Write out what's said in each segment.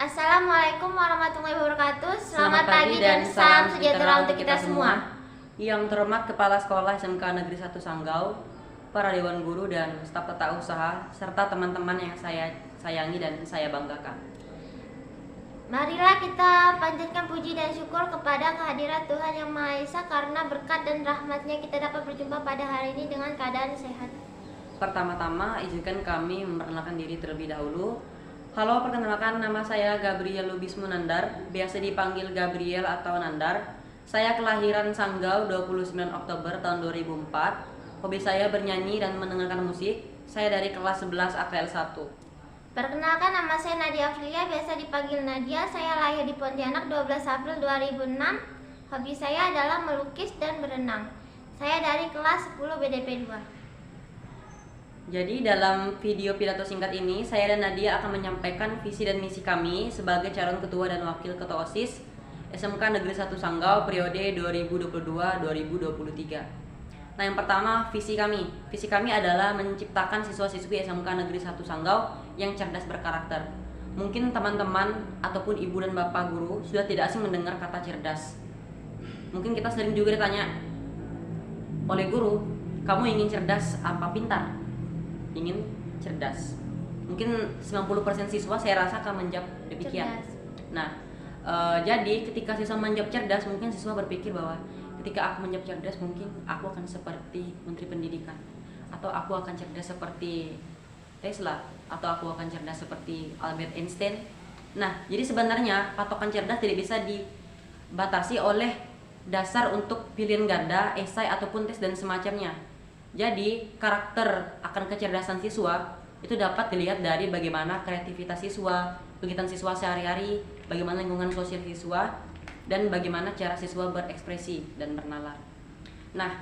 Assalamualaikum warahmatullahi wabarakatuh. Selamat pagi dan salam sejahtera untuk kita semua. Yang terhormat Kepala Sekolah SMK Negeri 1 Sanggau, para dewan guru dan staf tata usaha, serta teman-teman yang saya sayangi dan saya banggakan. Marilah kita panjatkan puji dan syukur kepada kehadirat Tuhan Yang Maha Esa, karena berkat dan rahmatnya kita dapat berjumpa pada hari ini dengan keadaan sehat. Pertama-tama izinkan kami memperkenalkan diri terlebih dahulu. Halo, perkenalkan, nama saya Gabriel Lubismu Nandar, biasa dipanggil Gabriel atau Nandar. Saya kelahiran Sanggau 29 Oktober tahun 2004. Hobi saya bernyanyi dan mendengarkan musik. Saya dari kelas 11 AKL 1. Perkenalkan, nama saya Nadia Aflia, biasa dipanggil Nadia. Saya lahir di Pontianak 12 April 2006. Hobi saya adalah melukis dan berenang. Saya dari kelas 10 BDP 2. Jadi dalam video pidato singkat ini, saya dan Nadia akan menyampaikan visi dan misi kami sebagai calon ketua dan wakil ketua OSIS SMK Negeri 1 Sanggau periode 2022-2023. Nah, yang pertama, visi kami. Visi kami adalah menciptakan siswa-siswi SMK Negeri 1 Sanggau yang cerdas berkarakter. Mungkin teman-teman ataupun ibu dan bapak guru sudah tidak asing mendengar kata cerdas. Mungkin kita sering juga ditanya oleh guru, kamu ingin cerdas apa pintar? Ingin cerdas. Mungkin 90% siswa saya rasa akan menjawab demikian. Cerdas. Nah, jadi ketika siswa menjawab cerdas, mungkin siswa berpikir bahwa ketika aku menjawab cerdas, mungkin aku akan seperti Menteri Pendidikan, atau aku akan cerdas seperti Tesla, atau aku akan cerdas seperti Albert Einstein. Nah, jadi sebenarnya patokan cerdas tidak bisa dibatasi oleh dasar untuk pilihan ganda, esai ataupun tes dan semacamnya. Jadi, karakter akan kecerdasan siswa itu dapat dilihat dari bagaimana kreativitas siswa, kegiatan siswa sehari-hari, bagaimana lingkungan sosial siswa, dan bagaimana cara siswa berekspresi dan bernalar. Nah,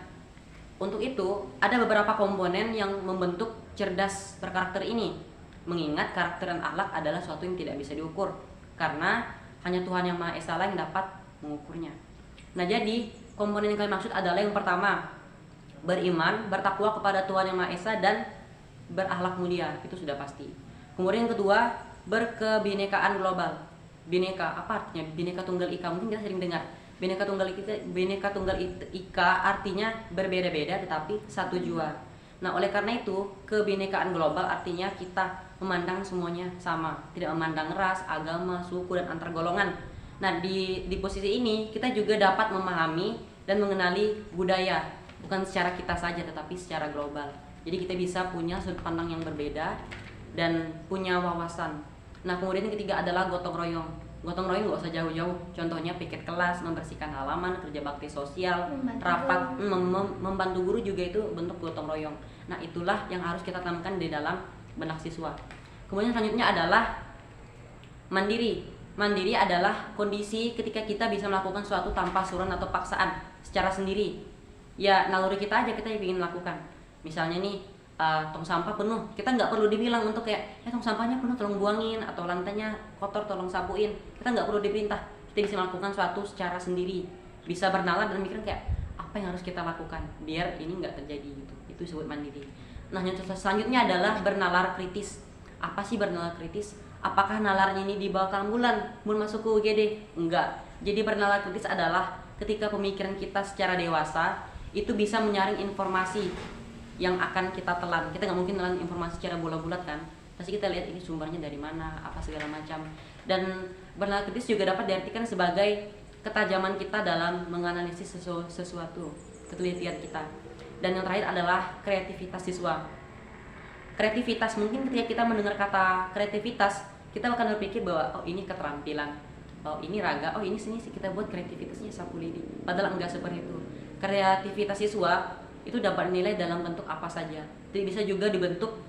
untuk itu ada beberapa komponen yang membentuk cerdas berkarakter ini. Mengingat karakter dan akhlak adalah suatu yang tidak bisa diukur, karena hanya Tuhan Yang Maha Esa yang dapat mengukurnya. Nah, jadi komponen yang kami maksud adalah yang pertama, beriman, bertakwa kepada Tuhan Yang Maha Esa dan berakhlak mulia, itu sudah pasti. Kemudian yang kedua, berkebinekaan global. Bineka, apa artinya? Bineka Tunggal Ika, mungkin kita sering dengar. Bineka Tunggal Ika artinya berbeda-beda tetapi satu jua. Nah, oleh karena itu, kebinekaan global artinya kita memandang semuanya sama, tidak memandang ras, agama, suku, dan antar golongan. Nah, di posisi ini kita juga dapat memahami dan mengenali budaya, bukan secara kita saja tetapi secara global. Jadi kita bisa punya sudut pandang yang berbeda dan punya wawasan. Nah, kemudian yang ketiga adalah gotong royong. Gotong royong nggak usah jauh-jauh. Contohnya piket kelas, membersihkan halaman, kerja bakti sosial, rapat, membantu guru juga itu bentuk gotong royong. Nah, itulah yang harus kita tanamkan di dalam benak siswa. Kemudian selanjutnya adalah mandiri. Mandiri adalah kondisi ketika kita bisa melakukan sesuatu tanpa suruhan atau paksaan, secara sendiri. Ya, naluri kita aja, kita yang ingin lakukan. Misalnya nih, tong sampah penuh, kita nggak perlu dibilang untuk kayak tong sampahnya penuh, tolong buangin, atau lantainya kotor, tolong sapuin. Kita nggak perlu diperintah, kita bisa melakukan suatu secara sendiri, bisa bernalar dan mikir kayak apa yang harus kita lakukan biar ini nggak terjadi gitu. Itu disebut mandiri. Nah, yang selanjutnya adalah bernalar kritis. Apa sih bernalar kritis? Apakah nalarnya ini di bawah bulan masuk ke UGD? Enggak. Jadi bernalar kritis adalah ketika pemikiran kita secara dewasa itu bisa menyaring informasi yang akan kita telan. Kita nggak mungkin telan informasi secara bulat-bulat kan, pasti kita lihat ini sumbernya dari mana, apa segala macam. Dan bernalar kritis juga dapat diartikan sebagai ketajaman kita dalam menganalisis sesuatu, ketelitian kita. Dan yang terakhir adalah kreativitas siswa. Kreativitas, mungkin ketika kita mendengar kata kreativitas, kita akan berpikir bahwa oh ini keterampilan, oh ini raga, oh ini sini sih kita buat kreativitasnya sapu lidi. Padahal enggak seperti itu. Kreativitas siswa itu dapat dinilai dalam bentuk apa saja. Jadi bisa juga dibentuk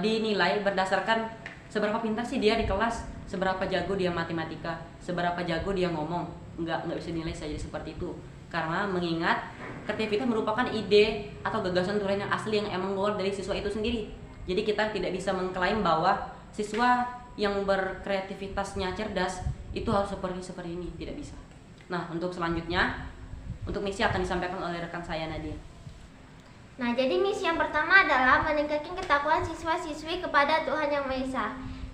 dinilai berdasarkan seberapa pintar sih dia di kelas, seberapa jago dia matematika, seberapa jago dia ngomong. Enggak bisa dinilai saja seperti itu. Karena mengingat kreativitas merupakan ide atau gagasan tulisan yang asli yang emang keluar dari siswa itu sendiri. Jadi kita tidak bisa mengklaim bahwa siswa yang berkreativitasnya cerdas itu harus seperti ini, tidak bisa. Nah, untuk selanjutnya, untuk misi akan disampaikan oleh rekan saya Nadia. Nah, jadi misi yang pertama adalah meningkatkan ketakwaan siswa-siswi kepada Tuhan Yang Maha Esa.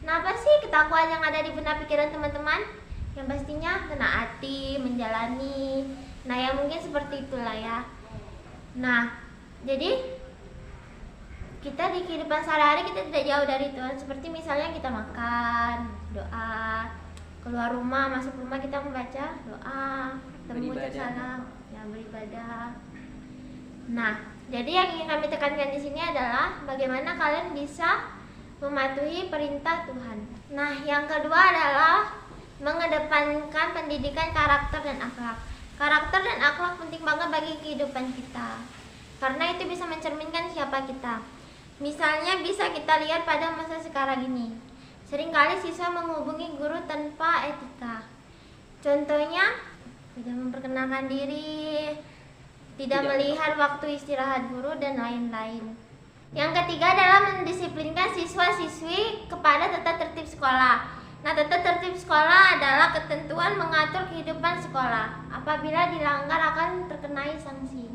Kenapa sih ketakuan yang ada di benak pikiran teman-teman? Yang pastinya menaati, menjalani. Nah, ya mungkin seperti itulah ya. Nah, jadi kita di kehidupan sehari-hari kita tidak jauh dari Tuhan. Seperti misalnya kita makan, doa, keluar rumah, masuk rumah kita membaca doa, kita mengucap salam, ya beribadah. Nah, jadi yang ingin kami tekankan di sini adalah bagaimana kalian bisa mematuhi perintah Tuhan. Nah, yang kedua adalah mengedepankan pendidikan karakter dan akhlak. Karakter dan akhlak penting banget bagi kehidupan kita, karena itu bisa mencerminkan siapa kita. Misalnya bisa kita lihat pada masa sekarang ini, seringkali siswa menghubungi guru tanpa etika. Contohnya, tidak memperkenalkan diri, tidak melihat waktu istirahat guru, dan lain-lain. Yang ketiga adalah mendisiplinkan siswa-siswi kepada tata tertib sekolah. Nah, tata tertib sekolah adalah ketentuan mengatur kehidupan sekolah. Apabila dilanggar akan terkenai sanksi.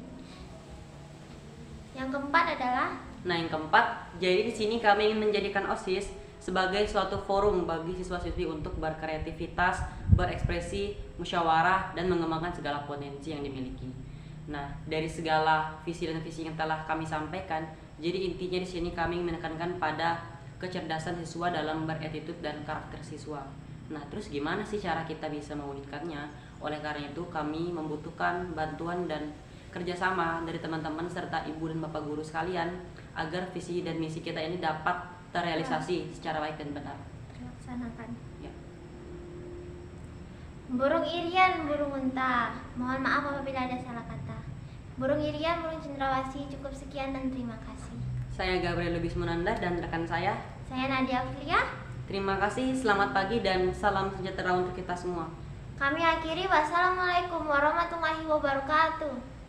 Yang keempat adalah yang keempat, jadi di sini kami ingin menjadikan OSIS sebagai suatu forum bagi siswa-siswi untuk berkreativitas, berekspresi, musyawarah, dan mengembangkan segala potensi yang dimiliki. Nah, dari segala visi dan visi yang telah kami sampaikan, jadi intinya di sini kami menekankan pada kecerdasan siswa dalam beretitude dan karakter siswa. Nah, terus gimana sih cara kita bisa mewujudkannya? Oleh karena itu, kami membutuhkan bantuan dan kerjasama dari teman-teman serta ibu dan bapak guru sekalian agar visi dan misi kita ini dapat terrealisasi secara baik dan benar. Terlaksanakan. Ya. Burung irian, burung unta. Mohon maaf apabila ada salah kata. Burung irian, burung cendrawasih. Cukup sekian dan terima kasih. Saya Gabriel Lubis Munanda dan rekan saya Nadia Aufilia. Terima kasih, selamat pagi dan salam sejahtera untuk kita semua. Kami akhiri, wassalamualaikum warahmatullahi wabarakatuh.